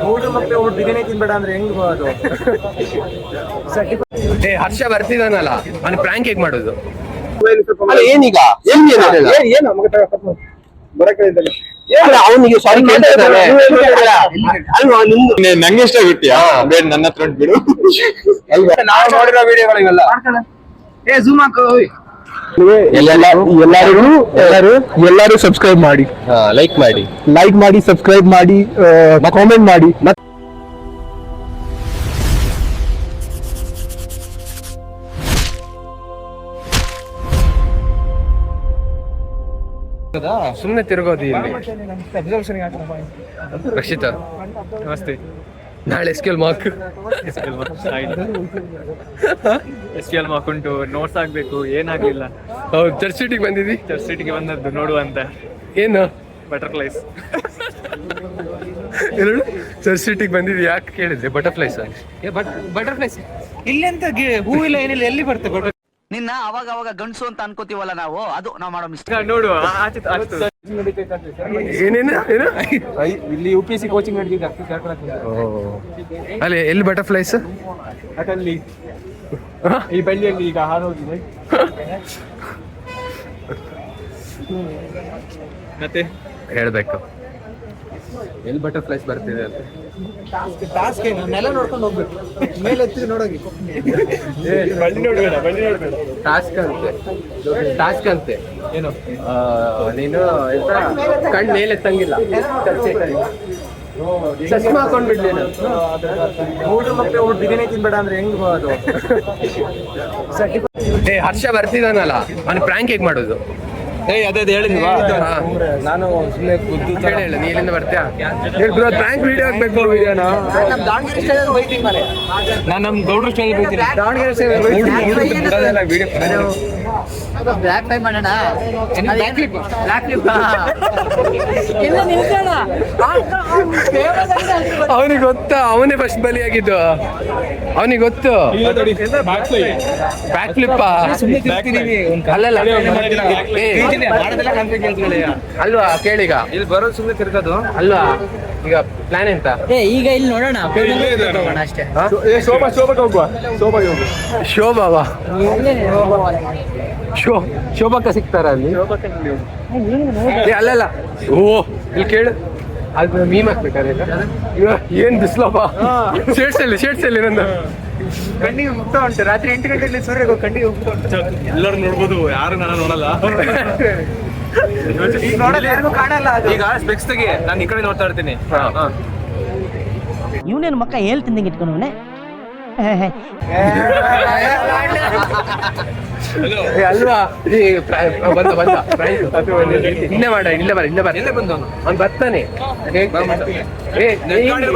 ಮೂರು ಮಕ್ಕಳು ಬಿರಿಯಾನಿ ತಿನ್ಬೇಡ ಅಂದ್ರೆ ಹೆಂಗ್ ಅದು? ಹರ್ಷ ಬರ್ತಿದಾನಲ್ಲ, ಅವ್ನು ಪ್ರ್ಯಾಂಕ್ ಹೇಗ್ ಮಾಡೋದು? ಏನೀಗ ಅವನಿಗೆ ಸಾರಿ ನಂಗೆ ಇಷ್ಟ ಬಿಟ್ಟಿಯಾ? ಬೇಡ, ನನ್ನ ಹತ್ರ ಬಿಡು. ನಾವು ನೋಡಿರೋ ವಿಡಿಯೋಗಳು ಇವೆಲ್ಲ. ಎಲ್ಲರೂ ಸಬ್ಸ್ಕ್ರೈಬ್ ಮಾಡಿ, ಲೈಕ್ ಮಾಡಿ, ಸಬ್ಸ್ಕ್ರೈಬ್ ಮಾಡಿ, ಕಾಮೆಂಟ್ ಮಾಡಿ. ಸುಮ್ಮನೆ ತಿರುಗೋದು ಇಲ್ಲಿ. ರಕ್ಷಿತಾ ನಮಸ್ತೆ. ನಾಳೆ ಎಸ್ಕೆಲ್ ಮಾರ್ಕ್ ಉಂಟು, ನೋಟ್ಸ್ ಆಗ್ಬೇಕು, ಏನಾಗ್ಲಿಲ್ಲ. ಹೌದು, ಚರ್ಚ್ ಸಿಟಿಗೆ ಬಂದಿದ್ದಿ? ಚರ್ಚ್ ಸಿಟಿಗೆ ಬಂದದ್ದು ನೋಡುವಂತ. ಏನು ಬಟರ್ಫ್ಲೈಸ್ ಎರಡು ಚರ್ಚ್ ಸಿಟಿಗೆ ಬಂದಿದ್ದಿ? ಯಾಕೆ ಕೇಳಿದ್ರೆ ಬಟರ್ಫ್ಲೈಸ್? ಬಟರ್ಫ್ಲೈಸ್ ಇಲ್ಲಿ ಅಂತ ಹೂವಿಲ್ಲ ಏನಿಲ್ಲ, ಎಲ್ಲಿ ಬರ್ತದೆ? ನಿನ್ನ ಅವಾಗ ಅವಾಗ ಗಂಡಸು ಅಂತ ಅನ್ಕೋತೀವಲ್ಲ ನಾವು, ಅದು ನಾವು ಮಾಡೋ ಮಿಸ್ಟೇಕ್. ನೋಡು, ಏನೇನು ಇಲ್ಲಿ UPSC ಕೋಚಿಂಗ್ ನಡೀತಿದೆ. ಅಲ್ಲಿ ಎಲ್ಲಿ ಬಟರ್ಫ್ಲೈಸ್? ಅದಲ್ಲಿ ಈ ಬಳ್ಳಿಯಲ್ಲಿ ಈಗ ಹಾರೋಗಿದೆ. ಮತ್ತೆ ಹೇಳ್ಬೇಕು ಎಲ್ಲಿ ಬಟರ್ಫ್ಲೈಸ್ ಬರ್ತಿದೆ ಅಂತ. ಟಾಸ್ಕ್ ಏನು? ನೆಲ ನೋಡ್ಕೊಂಡು ಹೋಗ್ಬೇಕು, ಮೇಲೆ ಎತ್ತಿ ನೋಡೋಗಿ. ಬಳ್ಳಿ ನೋಡ್ಬೇಡ. ಟಾಸ್ಕ್ ಅಂತೆ ಏನು? ನೀನು ಕಣ್ಣು ಮೇಲೆ ಎತ್ತಂಗಿಲ್ಲ, ಚಶ್ಮಾ ಹಾಕೊಂಡ್ಬಿಡ್ಲಿ. ಮೂರು ಮಕ್ಕಳು ಬಿರಿಯಾನಿ ತಿನ್ಬೇಡ ಅಂದ್ರೆ ಹೆಂಗ್ ಅದು? ಹರ್ಷ ಬರ್ತಿದಾನಲ್ಲ, ಅವ್ನು ಪ್ರ್ಯಾಂಕ್ ಹೇಗ್ ಮಾಡೋದು? ಅದೇ ಹೇಳಿದ್ವಾ? ನಾನು ಸುಮ್ಮನೆ ಖುದ್ದು ಹೇಳ, ನೀ ಎಲ್ಲಿಂದ ಬರ್ತೀಯಾ? ಪ್ರ್ಯಾಂಕ್ ವಿಡಿಯೋ ಹಾಕ್ಬೇಕು. ನಾನು ನಮ್ ಗೌಡ್ರ ಸ್ಟೈಲ್ ಬೈತೀನಿ. ಬ್ಲಾಕ್ ಟೈಮ್ ಮಾಡೋಣ. ಅವನಿಗೆ ಗೊತ್ತಾ, ಅವನೇ ಫಸ್ಟ್ ಬಲಿಯಾಗಿದ್ದು. ಅವನಿಗೆ ಗೊತ್ತು. ಬ್ಯಾಕ್ ಫ್ಲಿಪ್ ಅಲ್ಲಲ್ಲ ಅಲ್ವಾ? ಕೇಳೀಗ, ಇಲ್ಲಿ ಬರೋದು ಸುಮ್ಮನೆ ತಿರ್ಗೋದು ಅಲ್ವಾ? ಈಗ ಪ್ಲಾನ್ ಎಂತ? ಈಗ ಇಲ್ಲಿ ನೋಡೋಣ ಅಷ್ಟೇ. ಶೋಭಾವಾ? ಶೋಭಕ್ಕ ಸಿಗ್ತಾರ ಅಲ್ಲಿ? ಅಲ್ಲಲ್ಲ, ಓ ಇಲ್ಲಿ ಕೇಳು, ಅದು ಮೀಮ್ ಹಾಕ್ಬೇಕಾದ್ರೆ ಏನ್ ಬಿಸ್ಲಪ್ಪ. ಶೇಡ್ಸ್ ಅಲ್ಲಿ ನಂದು ಕಣ್ಣಿಗೆ ಮುಕ್ತ ಉಂಟು. ರಾತ್ರಿ 8 ಗಂಟೆಯಲ್ಲಿ ಸೂರ್ಯ ಕಣ್ಣಿಗೆ ಮುಕ್ತ ಉಂಟು. ಎಲ್ಲರೂ ನೋಡ್ಬೋದು, ಯಾರು ನಾನು ನೋಡಲ್ಲ. ಕಾಣಲ್ಲ. ಈಗ ಸ್ಪೆಕ್ಸ್ ತೆಗಿ, ನಾನು ಈ ಕಡೆ ನೋಡ್ತಾ ಇರ್ತೀನಿ. ಇವನೇನು ಮಕ್ಕ ಹೇಳ್ತಿದ್ದಂಗೆ ಇಟ್ಕೊಂಡವನೆ. ಅಲ್ವಾ? ಇಲ್ಲೇ ಮಾಡ, ಇಲ್ಲೇ ಬಂದವನು ಅವ್ನು ಬರ್ತಾನೆ.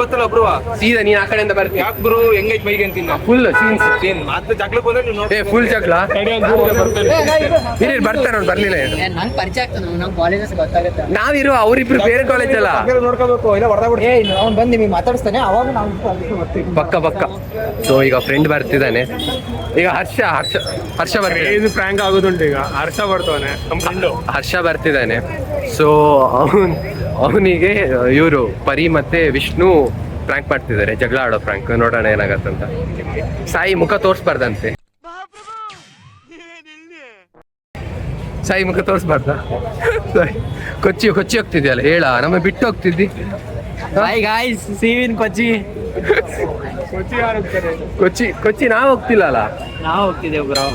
ಗೊತ್ತಲ್ಲ ಒಬ್ರು, ಸೀದಾ ನೀನ್ ಆ ಕಡೆಯಿಂದ ಬರ್ತೀನಿ. ಯಾಕೆ ಗುರು ಹೆಂಗೈತ್ ಮೈಗೆ ಅಂತೀನಿ. ಫುಲ್ ಸೀನ್ ಮತ್ತೆ ಜಗ್ಲಕ್ಕೆ ಹೋದ್ರೆ ನೀವು ಫುಲ್ ಜಗ್ಲ. ಬರ್ತಾರ, ಅವ್ನು ಬರ್ಲಿಲ್ಲ. ನಂಗೆ ಪರಿಚಯ ಆಗ್ತಾನೆ, ನಮ್ಮ ಕಾಲೇಜಸ್ ಗೊತ್ತಾಗುತ್ತೆ. ನಾವಿರೋ ಅವ್ರಿಬ್ರು ಬೇರೆ ಕಾಲೇಜ್ ಅಲ್ಲ, ನೋಡ್ಕೋಬೇಕು. ಇಲ್ಲ ಹೊಡೆದಾಗ್ಬಿಡ್ತೀವಿ. ಅವ್ನು ಬಂದು ನಿಮಗೆ ಮಾತಾಡಿಸ್ತಾನೆ, ಅವಾಗ ನಾವು ಪಕ್ಕ. ಸೊ ಈಗ ಫ್ರೆಂಡ್ ಬರ್ತಿದ್ದಾನೆ. ಈಗ ಹರ್ಷ ಬರ್ತಿದ್ದಾನೆ. ಇದು ಪ್ರ್ಯಾಂಕ್ ಆಗೋದುಂಟು. ಈಗ ಹರ್ಷ ಬರ್ತಾನೆ, ನಮ್ಮ ಫ್ರೆಂಡು ಹರ್ಷ ಬರ್ತಿದ್ದಾನೆ. ಸೊ ಅವನಿಗೆ ಇವರು ಪರಿ ಮತ್ತೆ ವಿಷ್ಣು ಪ್ರ್ಯಾಂಕ್ ಮಾಡ್ತಿದ್ದಾರೆ, ಜಗಳ ಆಡೋ ಪ್ರ್ಯಾಂಕ್. ನೋಡೋಣ ಏನಾಗತ್ತಂತ. ಸಾಯಿ ಮುಖ ತೋರಿಸ್ಬಾರ್ದಂತೆ. ಸಾಯಿ ಮುಖ ತೋರಿಸ್ಬಾರ್ದ? ಕೊಚ್ಚಿ ಹೋಗ್ತಿದ್ಯಲ್ಲ, ಹೇಳ, ನಮ್ಮ ಬಿಟ್ಟು ಹೋಗ್ತಿದ್ದಿ. ಕೊಚ್ಚಿ ನಾವು ಹೋಗ್ತಿಲ್ಲಲ್ಲ. ನಾವು ಹೋಗ್ತಿದ್ದೇವೆ bro.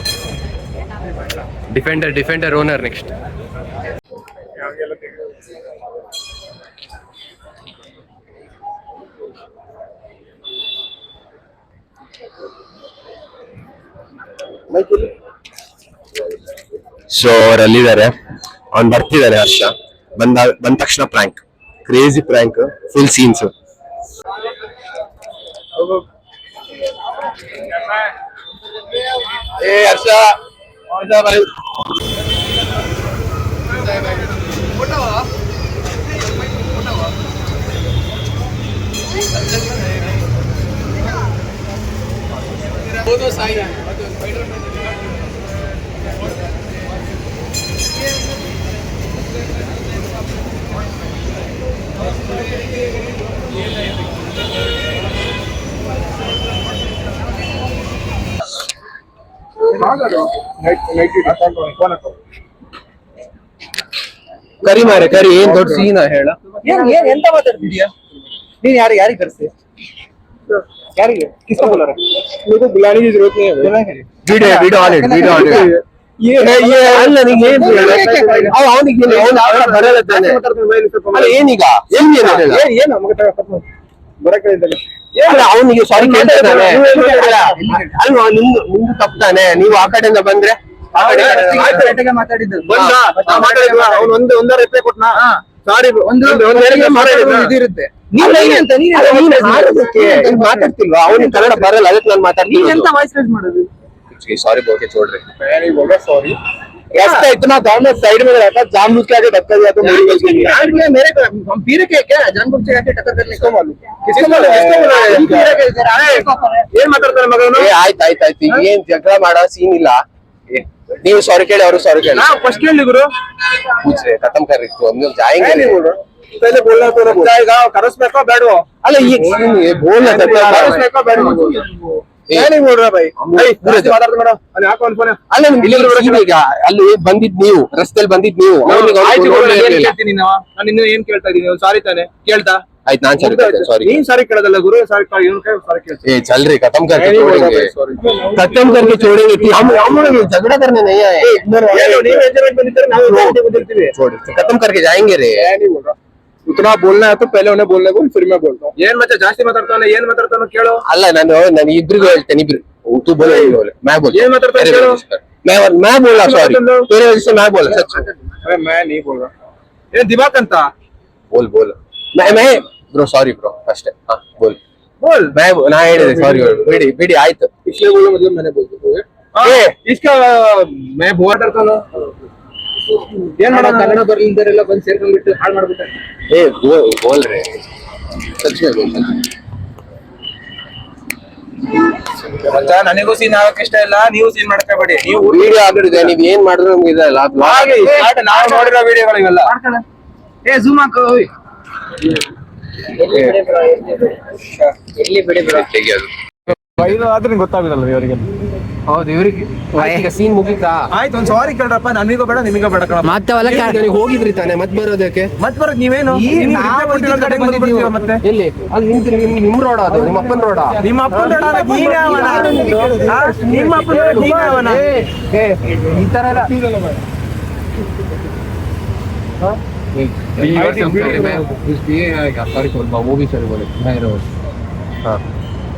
Defender owner next. So ಅವರಲ್ಲಿದ್ದಾರೆ, ಅವ್ನು ಬರ್ತಿದ್ದಾನೆ. ಹರ್ಷ ಬಂದ ತಕ್ಷಣ prank, crazy prank, full scenes. Harsha Sai ಕರಿ ಮಾರೆ ಕರಿ, ಏನ್ ದೊಡ್ಡ ಸೀನ ಹೇಳ. ಎಂತ ಮಾತಾಡ್ತಿದ್ಯಾ ನೀನ್? ಯಾರಿಗೆ ಕರ್ಸಿ? ಯಾರಿಗೆ? ಕಿಸ್ಕೊ ಬೋಲರ बुलाने की जरूरत नहीं है। ವಿಡಿಯೋ ಆಲ್ರೆಡಿ ಅಲ್ಲ ನಿಂಗೆ ಏನ್ ಅವನಿಗೆ ಬರಲ್ಲ ತಾನೆ. ಅಲ್ಲ ಏನೀಗ ಏನು ಬರಕ್ಕೆ ಅವನಿಗೆ ಸಾರಿ ಕೇಳ್ತಾನೆ ಅಲ್ವಾ? ನಿಮ್ದು ತಪ್ಪಾನೆ. ನೀವು ಆ ಕಡೆಯಿಂದ ಬಂದ್ರೆ ಮಾತಾಡಿದ್ದು ಅವ್ನು ಒಂದೇ ರಿಪ್ಲೈ ಕೊಟ್ನಾ? ಸಾರಿ ಇದಿರುತ್ತೆ. ಮಾತಾಡ್ತಿಲ್ವಾ? ಅವನಿಗೆ ಕನ್ನಡ ಬರಲ್ಲ, ಅದಕ್ಕೆ ನಾನು ಮಾತಾಡ್ತೀನಿ. ಎಂತ ವಾಯ್ಸ್ ರೇಸ್ ಮಾಡೋದು? सॉरी बोल के छोड़ रहे। मैंने बोला सॉरी। ऐसा इतना दाम में साइड में रहता, जानबूझ के आके धक्का दिया तो मेरी गलती नहीं है। मेरे हम पीरे के क्या जानबूझ के आके टक्कर करने किसको मालूम? किसको बोला ಏನ್ ಮಾತಾಡ್ತಾರೆ ಮಗನು? ಆಯ್ತಾಯ್ತು, ಏನ್ ಜಗಳ ಮಾಡೋ ಸೀನ್ ಇಲ್ಲ. ನೀವು ಸಾರಿ ಕೇಳಿ, ಅವರು ಸಾರಿ ಕೇಳಿ. फर्स्ट ಕೇಳಿ ಗುರು, पूछे खत्म कर रही हम लोग जाएंगे नहीं। पहले बोलना तो ना जाएगा, करसಬೇಕೋ ಬೇಡವೋ? अरे ये बोलना करसಬೇಕೋ ಬೇಡವೋ? नहीं बोल रहा भाई, ಅಲ್ಲಿ ಹಾಕೋನ್ ಫೋನ್. ಅಲ್ಲ ಈಗ ಅಲ್ಲಿ ಬಂದಿದ್ ನೀವು, ರಸ್ತೆಯಲ್ಲಿ ಬಂದಿದ್ ನೀವು. ನಾನು ಇನ್ನು ಏನ್ ಕೇಳ್ತಾ ಇದೀನಿ? ಸಾರಿ ತಾನೆ ಕೇಳ್ತಾ? ಆಯ್ತು, ನಾನ್ ಸಾರಿ. ನೀನ್ ಸಾರಿ ಕೇಳೋದಲ್ಲ ಗುರು, ಸಾರಿ ಸಾರಿ ಕೇಳ್ತಾ. ए चल रही, खत्म करके छोड़ेंगे, खत्म करके छोड़ेंगे। हम झगड़ा करने नहीं आए, खत्म करके जाएंगे रे। उतना बोलना है तो पहले उन्हें बोलने को, फिर मैं बोलता हूँ। ಏನ್ ಮತ್ತೆ ಜಾಸ್ತಿ ಮಾತಾಡ್ತಾನೆ? ಏನ್ ಮಾತಾಡ್ತಾನೋ ಕೇಳು. ಅಲ್ಲ ನಾನು ಇಬ್ರಿಗೂ ಹೇಳ್ತೇನೆ, ಇಬ್ರು तू बोले मैं बोल, ಏನ್ ಮಾತಾಡ್ತಾನೆ ಕೇಳು. मैं बोला सॉरी, तेरे वजह से मैं बोला सच। अरे मैं नहीं बोल रहा, ये दिमाग ಅಂತ बोल मैं ब्रो सॉरी ब्रो फर्स्ट हां बोल मैं ना ಹೇಳಿದೆ ಸಾರಿ ಬಿಡಿ ಆಯ್ತು. पिछले बोलो मतलब मैंने बोल दिया ये इसका मैं बोल करता हूं। ಏನ್ ಮಾಡೋಣ? ಕನ್ನಡ ಬರ್ಲಿಲ್ದರೆಲ್ಲ ಬಂದು ಸೇರ್ಕೊಂಡ್ಬಿಟ್ಟು ಹಾಳು ಮಾಡ್ಬಿಟ್ಟಾರೆ. ए बोल रहे सच में बोल। ಮಚ್ಚಾ, ನನಗೂ ಸೀನ್ ಆಗಕ್ಕೆ ಇಷ್ಟ ಇಲ್ಲ, ನೀವು ಸೀನ್ ಮಾಡ್ಕೋಬೇಡಿ. ನೀವು ವಿಡಿಯೋ ಆಗಿರುತ್ತೆ, ನೀವ್ ಏನ್ ಮಾಡಿದ್ರು ನಮ್ಗೆ ಇದಲ್ಲ. ಹಾಗೆ ನಾವು ನೋಡಿರೋ ವಿಡಿಯೋಗಳು ಇವೆಲ್ಲ. ಏ ಝೂಮ್ ಹಾಕೋ. ಎಲ್ಲಿ ಬಿಡಿ ಬಿಡ ತೆಗಿಯೋದು. ಇದು ಆದ್ರೆ ಗೊತ್ತಾಗುದಲ್ಲ ಇವರಿಗೆ. ಹೌದು, ಇವ್ರಿಗೆ ಈಗ ಸೀನ್ ಮುಗಿತಾ? ಆಯ್ತು, ಒಂದ್ ಸಾರಿ ಕೇಳ್ರಪ್ಪ, ನನಗೂ ಬೇಡ ನಿಮಗೂ ಬೇಡ ಕಣ. ಮತ್ತೆ ಹೋಗಿದ್ರಿ ತಾನೆ, ಮತ್ ಬರೋದಕ್ಕೆ ಮತ್ ಬರೋದ್ ನೀವೇನು? ಮತ್ತೆ ಎಲ್ಲಿ ಅಲ್ಲಿ ನಿಂತ್ರಿ? ನಿಮ್ ರೋಡ ಅದು? ನಿಮ್ಮ ಅಪ್ಪನ ರೋಡ? ನಿಮ್ಮ ಅಪ್ಪನ ನಿಮ್ಮ ಅಪ್ಪನ ಈ ತರ ಎಲ್ಲ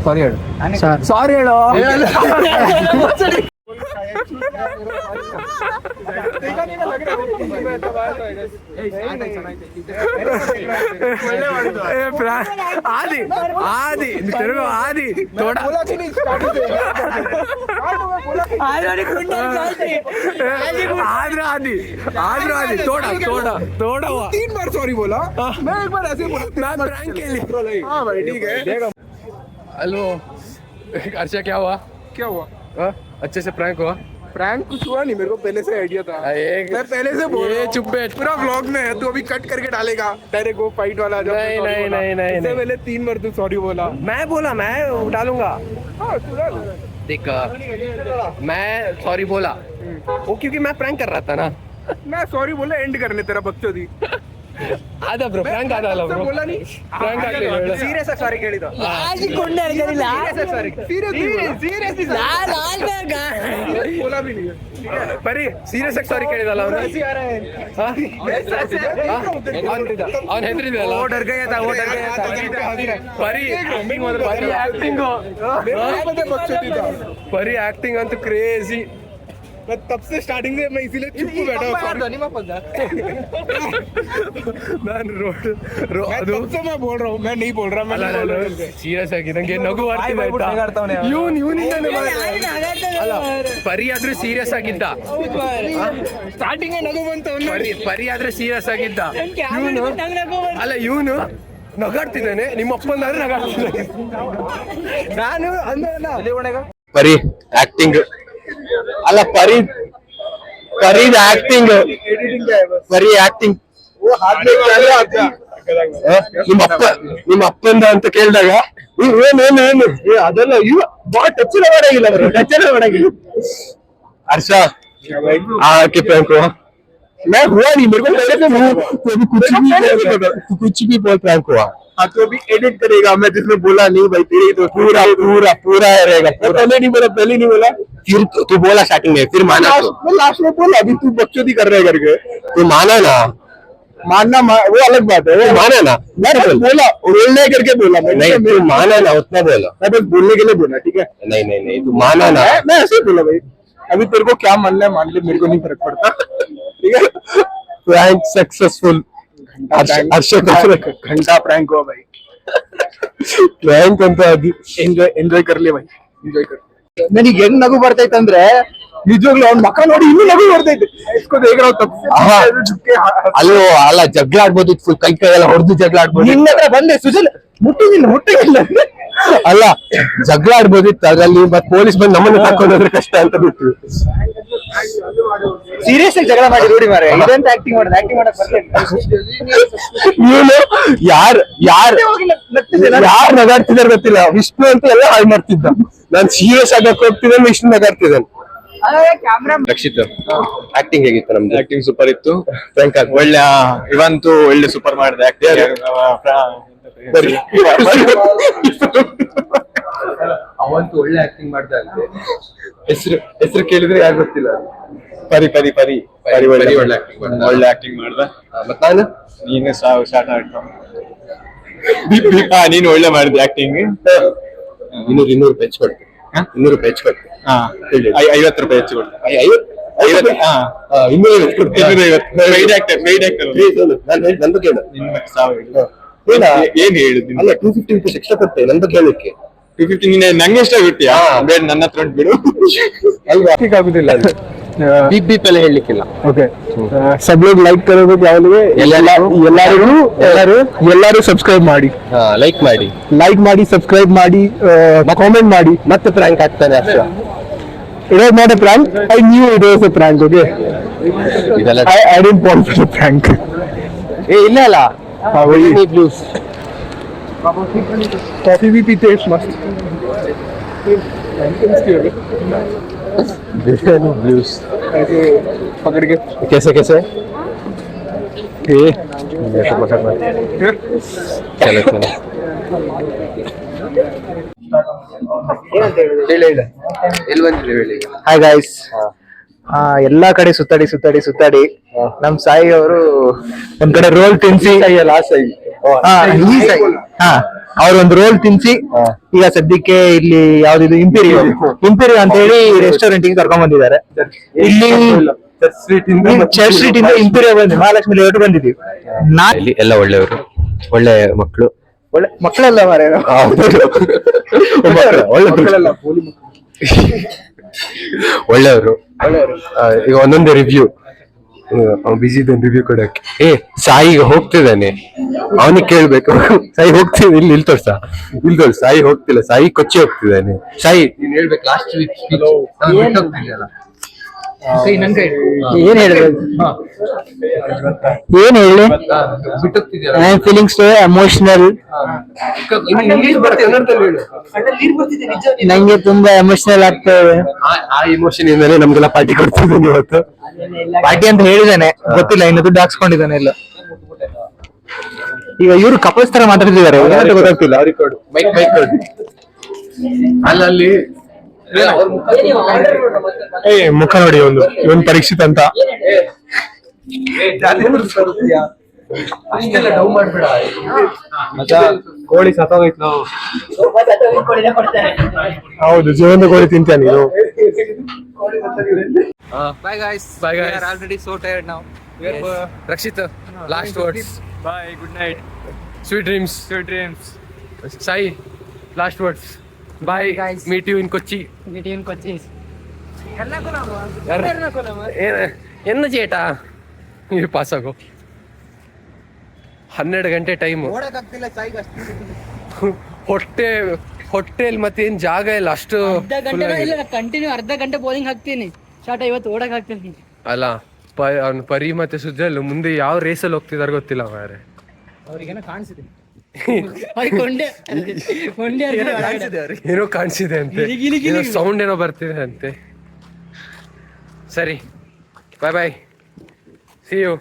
ಸಾರಿ ಹೇಳು. ಸಾರಿ ಹೇಳೋ. आदि आदि तेरे को आदि थोड़ा आद्र आदि थोड़ा थोड़ा थोड़ा 3 बार सॉरी बोला, मैं एक बार ऐसे बोला, मैं प्रैंक के लिए। हाँ भाई ठीक है। हेलो अर्षा, क्या हुआ? क्या हुआ? अच्छे से प्रैंक हुआ? प्रैंक कुछ हुआ नहीं, मेरे को पहले से आइडिया था। मैं पहले से बोल रहा हूं। चुप बैठ, पूरा व्लॉग में है, तू अभी कट करके डालेगा डायरेक्ट वो फाइट वाला। जब नहीं इससे पहले 3 बार तू सॉरी बोला। मैं डालूंगा। हाँ तू डाल। देख मैं सॉरी बोला वो क्योंकि मैं प्रैंक कर रहा था ना। मैं सॉरी बोला एंड करने तेरा बकचोदी। आधा ब्रो प्रैंक आधा लो ब्रो बोला नहीं, प्रैंक आगे सीरियस ಆಗಿ ಸಾರಿ ಕೇಳಿದ. बोला भी नहीं परी सीरियस ಆಗಿ ಸಾರಿ ಕೇಳಿದಲ್ಲ ಅವನು. ಅವನು ಹೆದರಿದಲ್ಲ. वो डर गया था परी परी एक्टिंग ಅಂತೂ क्रेजी। मैं तब से स्टार्टिंग से मैं इसीलिए चुप बैठा हूं। ನಾನು ರೋಡ್ तब से मैं बोल रहा हूं, मैं नहीं बोल रहा, मैं ಸೀರಿಯಸ್ ಆಗಿ ನಂಗೆ ನಗು ಬರ್ತಿದೆ ಇವನಿಂದಾನೆ ಅಲ್ಲ ಪರಿ ಆದ್ರೂ ಸೀರಿಯಸ್ ಆಗಿದ್ದ. ಸ್ಟಾರ್ಟಿಂಗ್ ನಗು ಬಂತು. ಪರಿ ಆದ್ರೆ ಸೀರಿಯಸ್ ಆಗಿದ್ದ. ಅಲ್ಲ ಇವನು ನಗಾಡ್ತಿದ್ದಾನೆ, ನಿಮ್ಮ ಅಪ್ಪನಾದ್ರೆ ನಗಾಡ್ತಿದ್ದಾನೆ. ನಾನು ಅಂದ್ರೆ ಪರಿ ಆಕ್ಟಿಂಗ್ ಅಲ್ಲ, ಪರಿದ್ ಆಕ್ಟಿಂಗ್, ಪರಿ ಆಕ್ಟಿಂಗ್. ನಿಮ್ಮ ಅಪ್ಪಂದ ಅಂತ ಕೇಳಿದಾಗ ಏನು ಅದೆಲ್ಲ ಟಚ್ ಮಾಡಾಗಿಲ್ಲ ಅವರು, ಟಚ್ ಮಾಡಾಗಿಲ್ಲ. हर्षा हाँ के प्रैंक हुआ मैं हुआ नहीं मेरे को लगा था तू अभी कुछ भी बोल प्रैंक हुआ हाँ तो अभी एडिट करेगा मैं जिसने बोला नहीं भाई तेरे तो पूरा पूरा पूरा रहेगा पहले नहीं बोला फिर तू बोला स्टार्टिंग में फिर माना मैं लास्ट में बोला अभी तू बकचोदी कर रहा है करके तू माना ना मानना वो अलग बात है वो माना ना मैं बोला बोलने करके बोला नहीं तू माना ना उतना बोला मैं बस बोलने के लिए बोला ठीक है नहीं तू माना ना मैं ऐसे ही बोला भाई अभी तेरे को क्या मानना है मान ले मेरे को नहीं फर्क पड़ता ठीक है प्रैंक सक्सेसफुल घंटा प्रैंक हुआ भाई प्रैंक ಅಂತ ಅದು ಎಂಜಾಯ್ करले भाई ಎಂಜಾಯ್ कर ನನಗೆ ಹೆಂಗ್ ನಗು ಬರ್ತೈತೆ ಅಂದ್ರೆ ನಿಜವಾಗ್ಲೂ ಅವ್ನ ಮಕ್ಕ ನೋಡಿ ಇನ್ನೂ ನಗು ಬರ್ತೈತೆ ಇಸ್ಕೋ ದೇಗ್ರ ಅಲ್ಲೋ ಅಲ್ಲ ಜಗಳ ಆಡ್ಬೋದಿತ್ತು ಫುಲ್ ಕೈ ಎಲ್ಲ ಹೊಡೆದು ಜಗಳ ಆಡ್ಬೋದು ನಿನ್ನ ಹತ್ರ ಬಂದೆ ಸುಜಲ್ ಮುಟ್ಟಿಲ್ಲ ಅಲ್ಲ ಜಗಳ ಆಡ್ಬೋದಿತ್ತು ಅದ್ರಲ್ಲಿ ಮತ್ತೆ ಪೊಲೀಸ್ ಬಂದು ನಮ್ಮನ್ನ ಕರ್ಕೊಂಡು ಹೋದ್ರೆ ಕಷ್ಟ ಅಂತ ಬಿಟ್ಟು ಸೀರಿಯಸ್ ಆಗಿ ಜಗಳ ಮಾಡಿ ರೂಢಿ ಮಾರೆ ಇದಂತ ಆಕ್ಟಿಂಗ್ ಮಾಡಕ್ ನೀನು ಯಾರು ನಗಾಡ್ತಿದಾರೆ ಗೊತ್ತಿಲ್ಲ ವಿಷ್ಣು ಅಂತ ಎಲ್ಲ ಹಾಳು ಮಾಡ್ತಿದ್ದ ನಾನ್ ಸೀರಿಯಸ್ ಆಗಕ್ಕೆ ಹೋಗ್ತಿದ್ದೆ ವಿಷ್ಣು ನಗಾಡ್ತಿದ್ದಾನೆ ರಕ್ಷಿತ್ ಆಕ್ಟಿಂಗ್ ಹೇಗಿತ್ತು ನಮ್ದು ಆಕ್ಟಿಂಗ್ ಸೂಪರ್ ಇತ್ತು ಒಳ್ಳೆ ಇವಂತೂ ಒಳ್ಳೆ ಸೂಪರ್ ಮಾಡಿದೆ ಆಕ್ಟಿಂಗ್ ಅವಂತೂ ಒಳ್ಳೆ ಆಕ್ಟಿಂಗ್ ಮಾಡ್ದ ಹೆಸರು ಕೇಳಿದ್ರೆ ಯಾರು ಗೊತ್ತಿಲ್ಲ ಪರಿ ಒಳ್ಳೆ ಆಕ್ಟಿಂಗ್ ಮಾಡ್ದ ಮತ್ ನಾನು ನೀನು ಶಾರ್ಟ್ ನೀನು ಒಳ್ಳೆ ಮಾಡಿದ್ದೆ ಆಕ್ಟಿಂಗ್ 200 ರೂಪಾಯಿ ಹೆಚ್ಚು ಕೊಡ್ತೀನಿ 200 ರೂಪಾಯಿ ಹೆಚ್ಚು ಕೊಡ್ತೀನಿ 50 ರೂಪಾಯಿ ಹೆಚ್ಚು ಕೊಡ್ತೀನಿ 250 ನಂದು ಕೇಳು ಏನ್ ಹೇಳಿದ್ದೀನಿ ಅಲ್ಲ 250 ರೂಪಾಯಿ ಎಕ್ಸ್ಟ್ರಾ ಕೊಡ್ತೇನೆ ನಂದು ಕೇಳಕ್ಕೆ 250 ನಂಗೆ ಎಷ್ಟ ಗೊತ್ತಿಯಾ ಬೇಡ ನನ್ನ ಹತ್ರ ಬಿಡು ಅಲ್ವಾ ಆಗುದಿಲ್ಲ ಬೀಪ್ ಎಲ್ಲ ಹೇಳಲಿಕ್ಕಿಲ್ಲ ಓಕೆ सब लोग लाइक करोगे ಎಲ್ಲರೂ ಸಬ್ಸ್ಕ್ರೈಬ್ ಮಾಡಿ ಲೈಕ್ ಮಾಡಿ ಸಬ್ಸ್ಕ್ರೈಬ್ ಮಾಡಿ ಕಾಮೆಂಟ್ ಮಾಡಿ ಮತ್ತೆ ಪ್ರಾಂಕ್ ಆಗ್ತಾನೆ ಅಷ್ಟೇ It was not a prank. I knew it was a prank. Okay. I didn't fall for the prank. Hey, illa. Why blues? Coffee भी पीते हैं मस्त. बिरयानी blues. ऐसे पकड़ के. कैसे? ये तो पकड़ना. चलो. ಹಾಯ್ ಗೈಸ್ ಎಲ್ಲಾ ಕಡೆ ಸುತ್ತಾಡಿ ನಮ್ ಸಾಯಿ ಅವರು ಒಂದ್ ಕಡೆ ರೋಲ್ ತಿನ್ಸಿ ಅವ್ರ ಒಂದು ರೋಲ್ ತಿನ್ಸಿ ಈಗ ಸದ್ಯಕ್ಕೆ ಇಲ್ಲಿ ಯಾವ್ದಿದು ಇಂಪೀರಿಯಲ್ ಅಂತ ಹೇಳಿ ರೆಸ್ಟೋರೆಂಟ್ ಗೆ ಕರ್ಕೊಂಡ್ ಬಂದಿದ್ದಾರೆ. ಇಲ್ಲಿ ಚರ್ಚ್ ಸ್ಟ್ರೀಟ್ ಇಂದ ಇಂಪೀರಿಯಲ್ ಬಂದಿ ಮಹಾಲಕ್ಷ್ಮಿ ಲೇಔಟ್ ಬಂದಿದ್ದೀವಿ. ಎಲ್ಲ ಒಳ್ಳೆಯವರು, ಒಳ್ಳೆ ಮಕ್ಕಳು, ಒಳ್ಳೆ ಮಕ್ಕಳೆಲ್ಲ ಮಾರೇ ಒಳ್ಳೆಯವರು. ಈಗ ಒಂದೊಂದೇ ರಿವ್ಯೂ ಬಿಸಿ ಇದ್ದಾನೆ ರಿವ್ಯೂ ಕೊಡಕ್ಕೆ. ಸಾಯಿಗೆ ಹೋಗ್ತಿದ್ದಾನೆ, ಅವನಿಗೆ ಕೇಳ್ಬೇಕು. ಸಾಯಿ ಹೋಗ್ತಿದ್ದ ಇಲ್ಲಿ ತೋರ್ಸ ಸಾಯಿ ಹೋಗ್ತಿಲ್ಲ, ಸಾಯಿ ಕೊಚ್ಚಿ ಹೋಗ್ತಿದ್ದಾನೆ. ಸಾಯಿ ನೀನ್ ಹೇಳ್ಬೇಕು ಲಾಸ್ಟ್ ವೀಕ್ ಏನ್ ಹೇಳಿ I am feeling so emotional. ನಂಗೆ ತುಂಬಾ ಎಮೋಷನಲ್ ಆಗ್ತಾ ಇದೆ. ಆ ಇಮೋಷನ್ ಇಂದಾನೆ ನಮ್ಗೆಲ್ಲ ಪಾರ್ಟಿ ಕೊಡ್ತಿದ್ದಾನೆ ಇವತ್ತು. ಪಾರ್ಟಿ ಅಂತ ಹೇಳಿದಾನೆ, ಗೊತ್ತಿಲ್ಲ ಇನ್ನು ದುಡ್ಡು ಹಾಕ್ಸ್ಕೊಂಡಿದ್ದಾನೆ ಇಲ್ಲ. ಈಗ ಇವರು ಕಪಲ್ಸ್ ತರ ಮಾತಾಡ್ತಿದ್ದಾರೆ, ಗೊತ್ತಾಗ್ತಿಲ್ಲ. ಮೈಕ್ ಅಲ್ಲಿ ಮುಖ ನೋಡಿ ಒಂದು ಪರೀಕ್ಷಿತ್ ಅಂತ. ಕೋಳಿ ಸತ್ತೋಗೈತ್ ನಾವು. ಹೌದು, ಜೀವನದ ಕೋಳಿ ತಿಂತೀಯ ನೀನು. Bye guys. We are already so tired now. Rakshit, last words. Bye. Good night. Sweet dreams. Sai, last words. Bye guys. Meet you in Kochi. ಎನ್ನ ಚೇಟ ನೀವು ಪಾಸ್ ಆಗೋ. 12 ಗಂಟೆ ಟೈಮು. ಹೊಟ್ಟೆಲ್ ಮತ್ತೇನ್ ಜಾಗ ಇಲ್ಲ ಅಷ್ಟು. ಕಂಟಿನ್ಯೂ ಅರ್ಧ ಗಂಟೆ ಬೌಲಿಂಗ್ ಹಾಕ್ತೀನಿ, ಶಾರ್ಟ್ ಇವತ್ತು ಓಡಕ್ ಹಾಕ್ತೀನಿ. ಅಲ್ಲ ಅವ್ನು ಪರಿ ಮತ್ತೆ ಸುಜಲ್ ಮುಂದೆ ಯಾವ ರೇಸಲ್ಲಿ ಹೋಗ್ತಿದಾರೆ ಗೊತ್ತಿಲ್ಲ ಮಾರೆ. ಅವ್ರಿಗೇನೋ ಕಾಣಿಸಿದೆ, ಏನೋ ಕಾಣಿಸಿದೆ ಅಂತೆ, ಸೌಂಡ್ ಏನೋ ಬರ್ತಿದೆ ಅಂತೆ. ಸರಿ ಬಾಯ್ ಬಾಯ್ ಸಿ ಯು